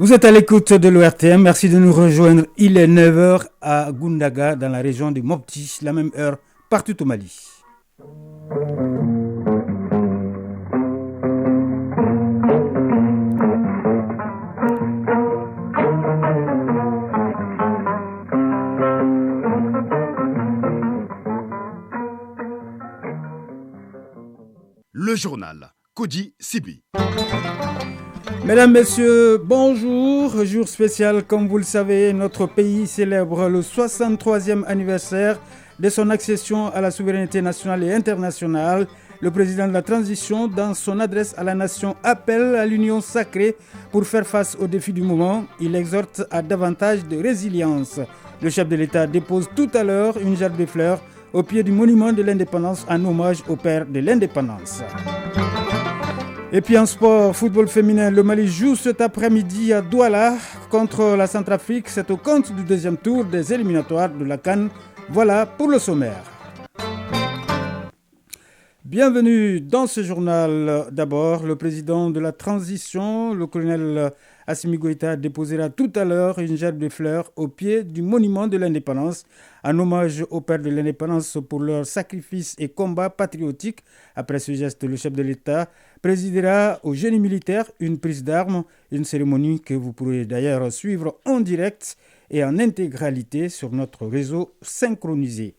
Vous êtes à l'écoute de l'ORTM, merci de nous rejoindre. Il est 9 heures à Goundaga, dans la région de Mopti, la même heure partout au Mali. Le journal Kodi Sibi. Mesdames, Messieurs, bonjour. Jour spécial, comme vous le savez, notre pays célèbre le 63e anniversaire de son accession à la souveraineté nationale et internationale. Le président de la transition, dans son adresse à la nation, appelle à l'union sacrée pour faire face aux défis du moment. Il exhorte à davantage de résilience. Le chef de l'État dépose tout à l'heure une gerbe de fleurs au pied du monument de l'indépendance en hommage au père de l'indépendance. Et puis en sport, football féminin, le Mali joue cet après-midi à Douala contre la Centrafrique. C'est au compte du deuxième tour des éliminatoires de la CAN. Voilà pour le sommaire. Bienvenue dans ce journal. D'abord, le président de la transition, le colonel Assimi Goïta, déposera tout à l'heure une gerbe de fleurs au pied du monument de l'indépendance, en hommage aux pères de l'indépendance pour leur sacrifice et combat patriotique. Après ce geste, le chef de l'État présidera au génie militaire une prise d'armes, une cérémonie que vous pourrez d'ailleurs suivre en direct et en intégralité sur notre réseau synchronisé.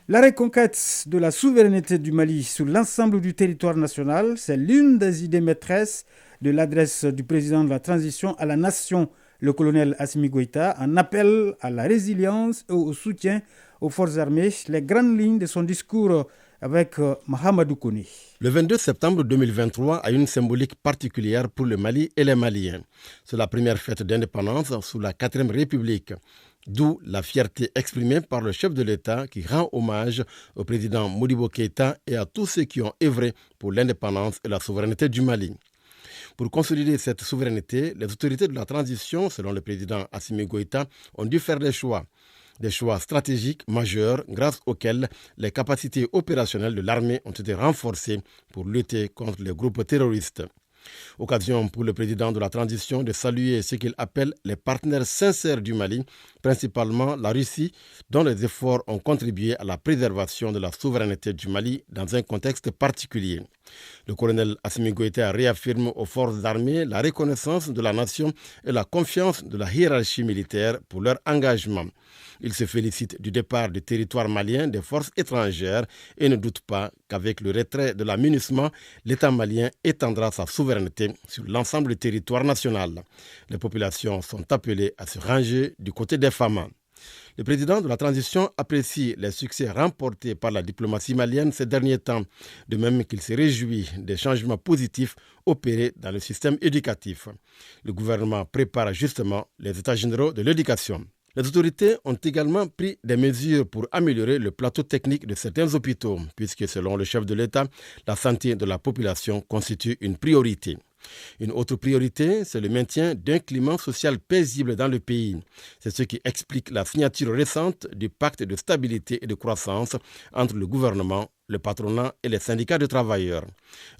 La reconquête de la souveraineté du Mali sur l'ensemble du territoire national, c'est l'une des idées maîtresses de l'adresse du président de la transition à la nation, le colonel Assimi Goïta, en appel à la résilience et au soutien aux forces armées, les grandes lignes de son discours avec Mahamadou Kone. Le 22 septembre 2023 a une symbolique particulière pour le Mali et les Maliens. C'est la première fête d'indépendance sous la 4e République. D'où la fierté exprimée par le chef de l'État qui rend hommage au président Modibo Keïta et à tous ceux qui ont œuvré pour l'indépendance et la souveraineté du Mali. Pour consolider cette souveraineté, les autorités de la transition, selon le président Assimi Goïta, ont dû faire des choix stratégiques majeurs grâce auxquels les capacités opérationnelles de l'armée ont été renforcées pour lutter contre les groupes terroristes. Occasion pour le président de la transition de saluer ce qu'il appelle les partenaires sincères du Mali, principalement la Russie, dont les efforts ont contribué à la préservation de la souveraineté du Mali dans un contexte particulier. Le colonel Assimi Goïta réaffirme aux forces armées la reconnaissance de la nation et la confiance de la hiérarchie militaire pour leur engagement. Il se félicite du départ du territoire malien des forces étrangères et ne doute pas qu'avec le retrait de la MINUSMA, l'État malien étendra sa souveraineté sur l'ensemble du territoire national. Les populations sont appelées à se ranger du côté des femmes. Le président de la transition apprécie les succès remportés par la diplomatie malienne ces derniers temps, de même qu'il se réjouit des changements positifs opérés dans le système éducatif. Le gouvernement prépare justement les états généraux de l'éducation. Les autorités ont également pris des mesures pour améliorer le plateau technique de certains hôpitaux, puisque selon le chef de l'État, la santé de la population constitue une priorité. Une autre priorité, c'est le maintien d'un climat social paisible dans le pays. C'est ce qui explique la signature récente du pacte de stabilité et de croissance entre le gouvernement, le patronat et les syndicats de travailleurs.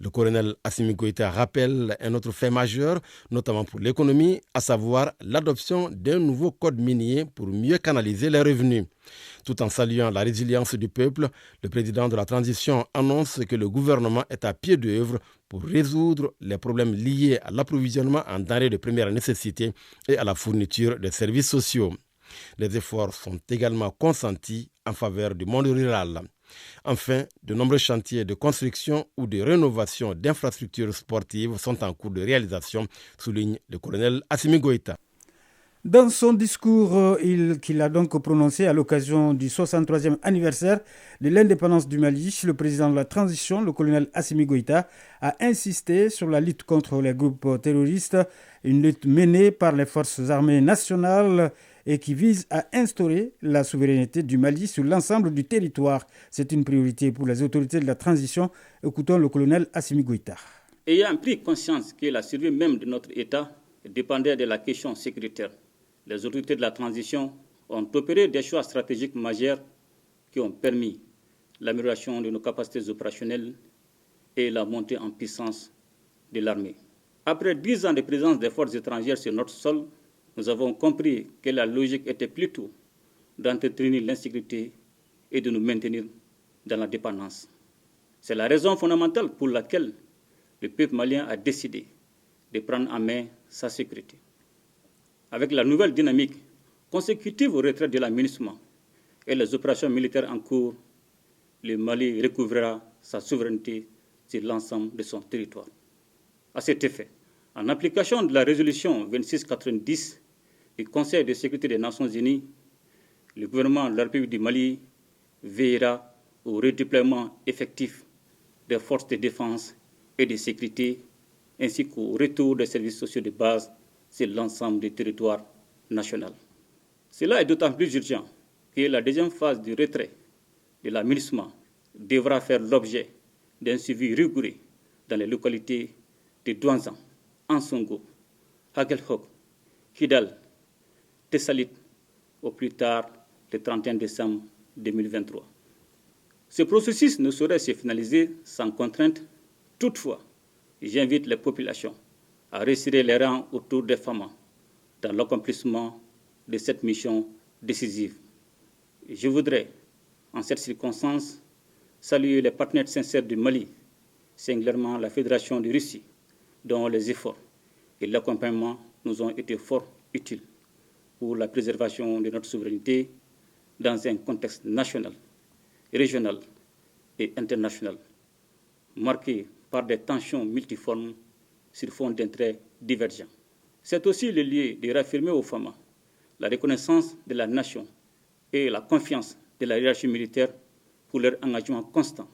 Le colonel Assimi Goïta rappelle un autre fait majeur, notamment pour l'économie, à savoir l'adoption d'un nouveau code minier pour mieux canaliser les revenus. Tout en saluant la résilience du peuple, le président de la transition annonce que le gouvernement est à pied d'œuvre pour résoudre les problèmes liés à l'approvisionnement en denrées de première nécessité et à la fourniture des services sociaux. Les efforts sont également consentis en faveur du monde rural. Enfin, de nombreux chantiers de construction ou de rénovation d'infrastructures sportives sont en cours de réalisation, souligne le colonel Assimi Goïta. Dans son discours qu'il a donc prononcé à l'occasion du 63e anniversaire de l'indépendance du Mali, le président de la transition, le colonel Assimi Goïta, a insisté sur la lutte contre les groupes terroristes, une lutte menée par les forces armées nationales et qui vise à instaurer la souveraineté du Mali sur l'ensemble du territoire. C'est une priorité pour les autorités de la transition. Écoutons le colonel Assimi Goïta. Ayant pris conscience que la survie même de notre État dépendait de la question sécuritaire, les autorités de la transition ont opéré des choix stratégiques majeurs qui ont permis l'amélioration de nos capacités opérationnelles et la montée en puissance de l'armée. Après 10 ans de présence des forces étrangères sur notre sol, nous avons compris que la logique était plutôt d'entretenir l'insécurité et de nous maintenir dans la dépendance. C'est la raison fondamentale pour laquelle le peuple malien a décidé de prendre en main sa sécurité. Avec la nouvelle dynamique consécutive au retrait de la MINUSMA et les opérations militaires en cours, le Mali recouvrera sa souveraineté sur l'ensemble de son territoire. À cet effet, en application de la résolution 2690 du Conseil de sécurité des Nations Unies, le gouvernement de la République du Mali veillera au redéploiement effectif des forces de défense et de sécurité, ainsi qu'au retour des services sociaux de base sur l'ensemble du territoire national. Cela est d'autant plus urgent que la deuxième phase du retrait de la MINUSMA devra faire l'objet d'un suivi rigoureux dans les localités de Douanzan, Ansongo, Hagelhok, Kidal, Tessalit, au plus tard le 31 décembre 2023. Ce processus ne saurait se finaliser sans contrainte. Toutefois, j'invite les populations à resserrer les rangs autour des femmes dans l'accomplissement de cette mission décisive. Je voudrais, en cette circonstance, saluer les partenaires sincères du Mali, singulièrement la Fédération de Russie, dont les efforts et l'accompagnement nous ont été fort utiles pour la préservation de notre souveraineté dans un contexte national, régional et international, marqué par des tensions multiformes sur fond d'intérêts divergents. C'est aussi le lieu de réaffirmer aux femmes la reconnaissance de la nation et la confiance de la hiérarchie militaire pour leur engagement constant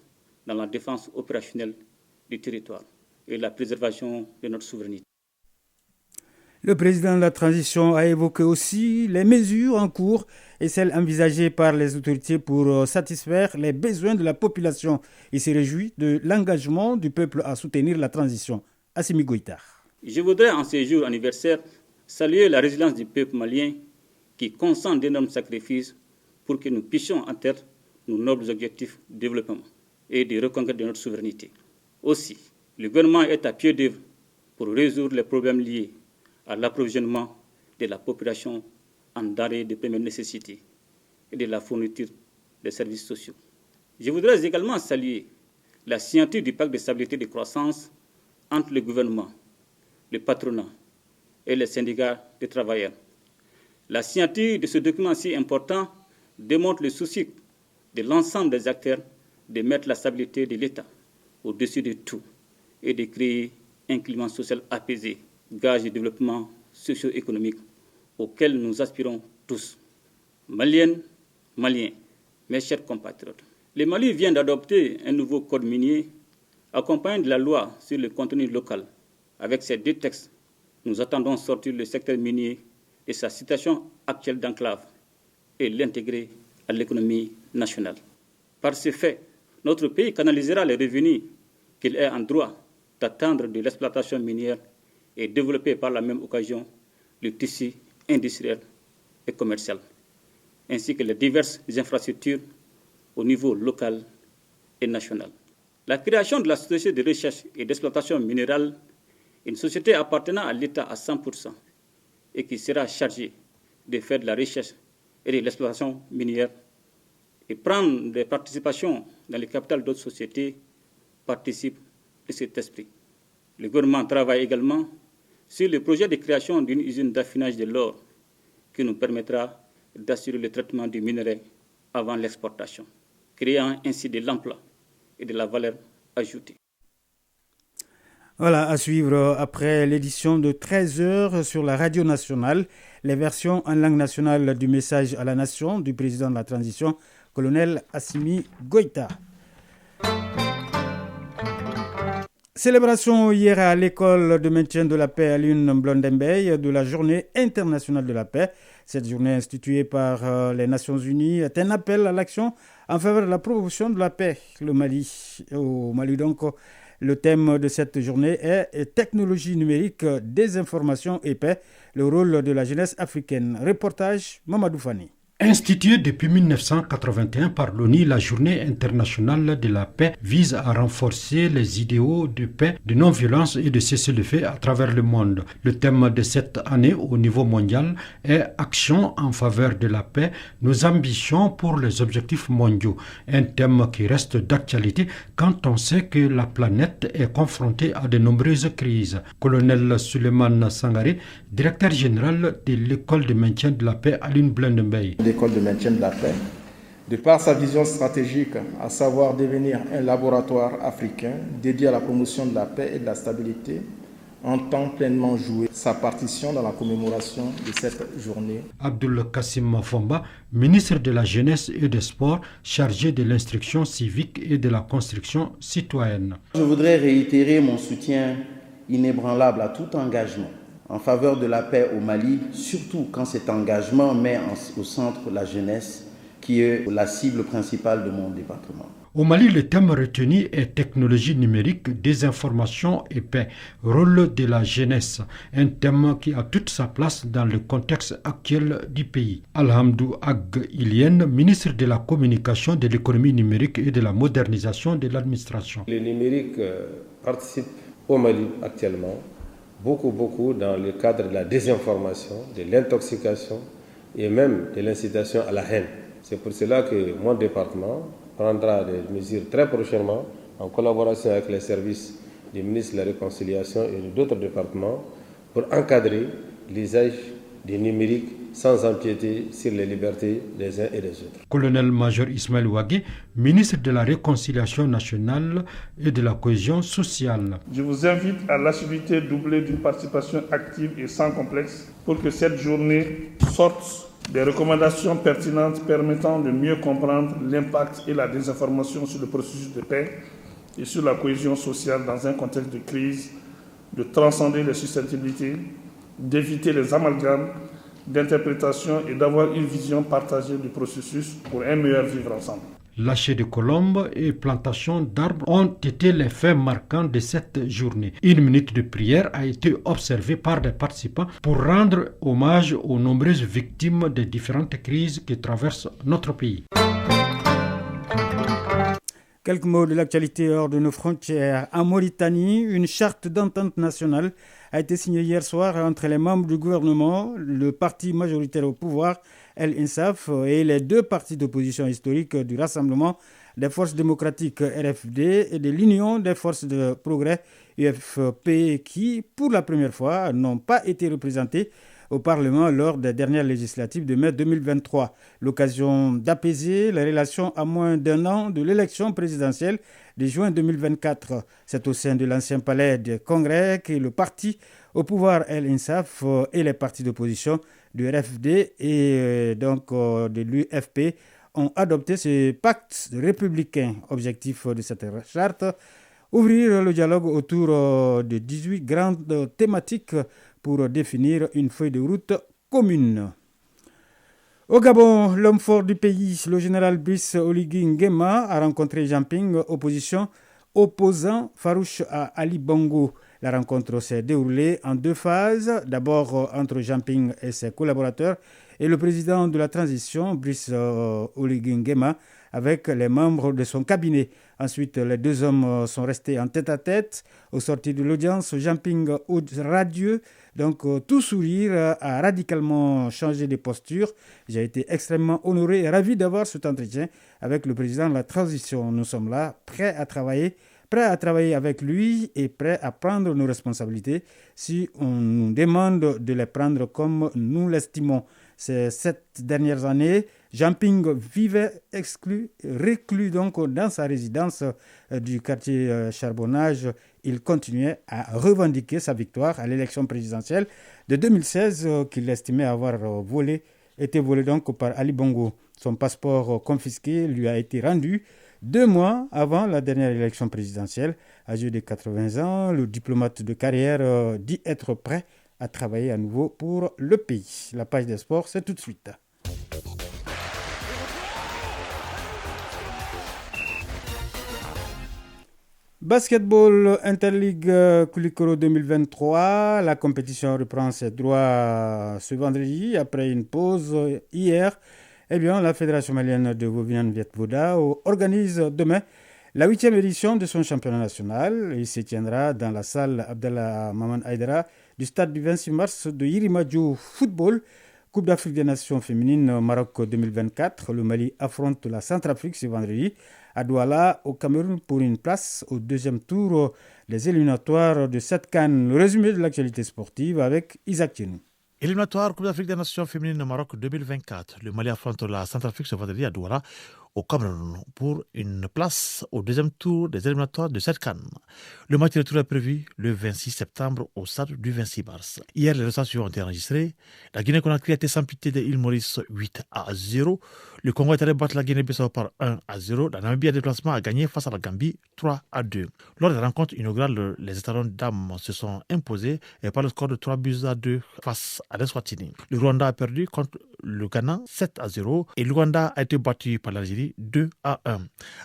dans la défense opérationnelle du territoire et la préservation de notre souveraineté. Le président de la transition a évoqué aussi les mesures en cours et celles envisagées par les autorités pour satisfaire les besoins de la population. Il se réjouit de l'engagement du peuple à soutenir la transition. Assimi Goïta. Je voudrais en ce jour anniversaire saluer la résilience du peuple malien qui consent d'énormes sacrifices pour que nous puissions atteindre nos nobles objectifs de développement et de reconquête de notre souveraineté. Aussi, le gouvernement est à pied d'œuvre pour résoudre les problèmes liés à l'approvisionnement de la population en denrées de première nécessité et de la fourniture des services sociaux. Je voudrais également saluer la signature du pacte de stabilité et de croissance entre le gouvernement, le patronat et les syndicats de travailleurs. La signature de ce document si important démontre le souci de l'ensemble des acteurs de mettre la stabilité de l'État au-dessus de tout et de créer un climat social apaisé, gage de développement socio-économique auquel nous aspirons tous. Maliennes, Maliens, mes chers compatriotes, le Mali vient d'adopter un nouveau code minier accompagné de la loi sur le contenu local. Avec ces deux textes, nous attendons sortir le secteur minier de sa situation actuelle d'enclave et l'intégrer à l'économie nationale. Par ce fait, notre pays canalisera les revenus qu'il est en droit d'attendre de l'exploitation minière et développer par la même occasion le tissu industriel et commercial, ainsi que les diverses infrastructures au niveau local et national. La création de la société de recherche et d'exploitation minérale, une société appartenant à l'État à 100% et qui sera chargée de faire de la recherche et de l'exploitation minière et prendre des participations dans le capital d'autres sociétés, participe de cet esprit. Le gouvernement travaille également sur le projet de création d'une usine d'affinage de l'or qui nous permettra d'assurer le traitement du minerai avant l'exportation, créant ainsi de l'emploi et de la valeur ajoutée. Voilà, à suivre après l'édition de 13h sur la radio nationale, les versions en langue nationale du message à la nation du président de la transition, colonel Assimi Goïta. Célébration hier à l'école de maintien de la paix à l'Une Blondembey de la journée internationale de la paix. Cette journée instituée par les Nations Unies est un appel à l'action en faveur de la promotion de la paix au Mali. Donc, le thème de cette journée est technologie numérique, désinformation et paix, le rôle de la jeunesse africaine. Reportage Mamadou Fani. Instituée depuis 1981 par l'ONU, la Journée internationale de la paix vise à renforcer les idéaux de paix, de non-violence et de cessez-le-feu à travers le monde. Le thème de cette année au niveau mondial est Action en faveur de la paix, nos ambitions pour les objectifs mondiaux. Un thème qui reste d'actualité quand on sait que la planète est confrontée à de nombreuses crises. Colonel Suleiman Sangaré, directeur général de l'école de maintien de la paix à Blandenberg. L'école de maintien de la paix, de par sa vision stratégique, à savoir devenir un laboratoire africain dédié à la promotion de la paix et de la stabilité, entend pleinement jouer sa partition dans la commémoration de cette journée. Abdul Kassim Fomba, ministre de la Jeunesse et des Sports, chargé de l'instruction civique et de la construction citoyenne. Je voudrais réitérer mon soutien inébranlable à tout engagement en faveur de la paix au Mali, surtout quand cet engagement met au centre la jeunesse, qui est la cible principale de mon département. Au Mali, le thème retenu est technologie numérique, désinformation et paix, rôle de la jeunesse, un thème qui a toute sa place dans le contexte actuel du pays. Alhamdou Ag Ilien, ministre de la Communication, de l'économie numérique et de la modernisation de l'administration. Le numérique participe au Mali actuellement beaucoup dans le cadre de la désinformation, de l'intoxication et même de l'incitation à la haine. C'est pour cela que mon département prendra des mesures très prochainement en collaboration avec les services du ministre de la Réconciliation et d'autres départements pour encadrer l'usage du numérique sans empiéter sur les libertés des uns et des autres. Colonel-major Ismaël Ouagé, ministre de la Réconciliation nationale et de la cohésion sociale. Je vous invite à l'assiduité doublée d'une participation active et sans complexe pour que cette journée sorte des recommandations pertinentes permettant de mieux comprendre l'impact et la désinformation sur le processus de paix et sur la cohésion sociale dans un contexte de crise, de transcender les susceptibilités, d'éviter les amalgames d'interprétation et d'avoir une vision partagée du processus pour un meilleur vivre ensemble. Lâcher de colombes et plantation d'arbres ont été les faits marquants de cette journée. Une minute de prière a été observée par les participants pour rendre hommage aux nombreuses victimes des différentes crises qui traversent notre pays. Quelques mots de l'actualité hors de nos frontières. En Mauritanie, une charte d'entente nationale a été signée hier soir entre les membres du gouvernement, le parti majoritaire au pouvoir, El Insaf, et les deux partis d'opposition historiques du Rassemblement des forces démocratiques RFD et de l'Union des forces de progrès UFP qui, pour la première fois, n'ont pas été représentés au Parlement lors des dernières législatives de mai 2023. L'occasion d'apaiser les relations à moins d'un an de l'élection présidentielle de juin 2024. C'est au sein de l'ancien palais de Congrès que le parti au pouvoir El Insaf et les partis d'opposition du RFD et donc de l'UFP ont adopté ce pacte républicain. Objectif de cette charte, ouvrir le dialogue autour de 18 grandes thématiques pour définir une feuille de route commune. Au Gabon, l'homme fort du pays, le général Brice Oligui Nguema, a rencontré Jean-Ping, opposant farouche à Ali Bongo. La rencontre s'est déroulée en deux phases. D'abord entre Jean-Ping et ses collaborateurs et le président de la transition, Brice Oligui Nguema, avec les membres de son cabinet. Ensuite, les deux hommes sont restés en tête-à-tête. Au sortir de l'audience, Jean-Ping, radieux, donc tout sourire, a radicalement changé de posture. J'ai été extrêmement honoré et ravi d'avoir cet entretien avec le président de la transition. Nous sommes là, prêts à travailler avec lui et prêts à prendre nos responsabilités si on nous demande de les prendre comme nous l'estimons. Ces 7 dernières années, Jean-Ping vivait reclus donc dans sa résidence du quartier Charbonnage. Il continuait à revendiquer sa victoire à l'élection présidentielle de 2016 qu'il estimait avoir été volé donc par Ali Bongo. Son passeport confisqué lui a été rendu 2 mois avant la dernière élection présidentielle. Âgé de 80 ans, le diplomate de carrière dit être prêt à travailler à nouveau pour le pays. La page des sports, c'est tout de suite. Basketball Interleague Koulikoro 2023. La compétition reprend ses droits ce vendredi après une pause hier. Eh bien, la Fédération malienne de Vovinan Viet-Voda organise demain la 8e édition de son championnat national. Il se tiendra dans la salle Abdallah Maman Aïdara du stade du 26 mars de Yirimadio Football. Coupe d'Afrique des Nations féminines Maroc 2024. Le Mali affronte la Centrafrique ce vendredi à Douala, au Cameroun, pour une place au deuxième tour des éliminatoires de cette CAN. Le résumé de l'actualité sportive avec Isaac Tienou. Éliminatoire Coupe d'Afrique des Nations féminines Maroc 2024. Le Mali affronte la Centrafrique ce vendredi à Douala, au Cameroun, pour une place au deuxième tour des éliminatoires de cette CAN. Le match de retour est prévu le 26 septembre au stade du 26 mars. Hier, les résultats ont été enregistrés. La Guinée-Conakry a été sans pitié de l'île Maurice 8-0. Le Congo est allé battre la Guinée-Bissau par 1-0. La Namibie a déplacement à gagner face à la Gambie 3-2. Lors de la rencontre inaugurale, les étalons dames se sont imposés par le score de 3-2 face à l'Eswatini. Le Rwanda a perdu contre le Ghana 7-0 et l'Ouganda a été battu par l'Algérie 2-1.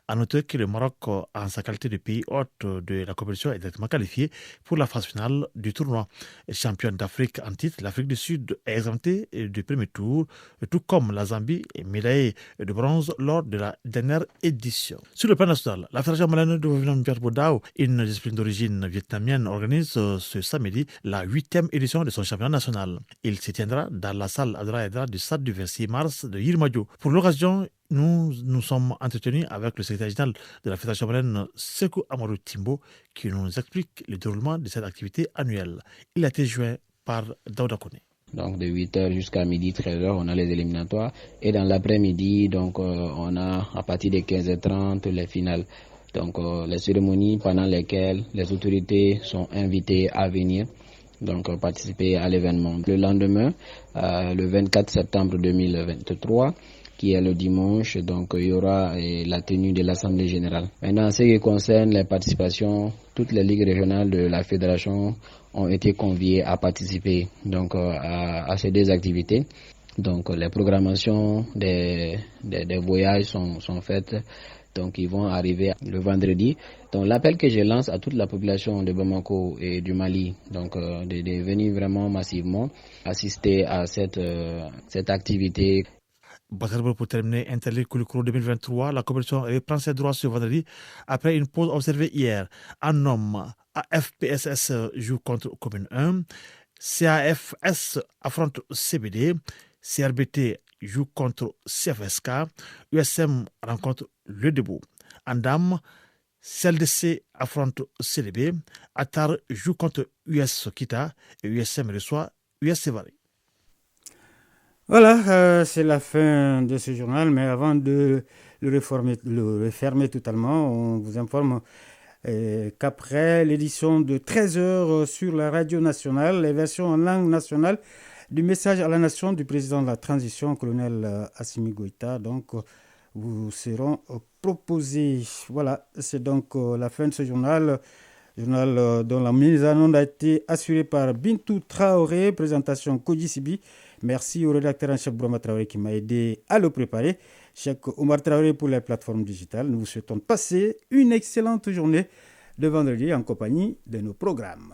À noter que le Maroc, en sa qualité de pays hôte de la compétition, est directement qualifié pour la phase finale du tournoi. Championne d'Afrique en titre, l'Afrique du Sud est exemptée du premier tour, tout comme la Zambie est médaillée de bronze lors de la dernière édition. Sur le plan national, la Fédération malienne de Vovinan Viet-Voda, une discipline d'origine vietnamienne, organise ce samedi la 8e édition de son championnat national. Il se tiendra dans la salle Adra du stade du 26 mars de Yirimadio. Pour l'occasion, nous sommes entretenus avec le secrétaire général de la Fédération malienne, Sekou Amadou Timbo, qui nous explique le déroulement de cette activité annuelle. Il a été joint par Daouda Kone. Donc de 8h jusqu'à midi, 13h, on a les éliminatoires. Et dans l'après-midi, donc on a à partir de 15h30 les finales. Donc les cérémonies pendant lesquelles les autorités sont invitées à venir participer à l'événement. Le lendemain, le 24 septembre 2023, qui est le dimanche, donc il y aura la tenue de l'Assemblée générale. Maintenant, en ce qui concerne les participations, toutes les ligues régionales de la fédération ont été conviées à participer à ces deux activités. Donc les programmations des voyages sont faites. Donc ils vont arriver le vendredi. Donc l'appel que je lance à toute la population de Bamako et du Mali, de venir vraiment massivement assister à cette activité. Pour terminer, Interligue Koulikoro 2023, la compétition reprend ses droits ce vendredi après une pause observée hier. En homme, AFPSS joue contre Commune 1, CAFS affronte CBD, CRBT joue contre CFSK, USM rencontre Le Debout. En dames, CLDC affronte CDB, Atar joue contre US Kita et USM reçoit US Sévaré. Voilà, c'est la fin de ce journal, mais avant de le refermer totalement, on vous informe qu'après l'édition de 13h sur la radio nationale, les versions en langue nationale du message à la nation du président de la transition, colonel Assimi Goïta, vous seront proposés. Voilà, c'est donc la fin de ce journal dont la mise en onde a été assurée par Bintou Traoré, présentation Koji Sibi. Merci au rédacteur en chef Brahma Traoré qui m'a aidé à le préparer. Cheikh Omar Traoré pour les plateformes digitales. Nous vous souhaitons de passer une excellente journée de vendredi en compagnie de nos programmes.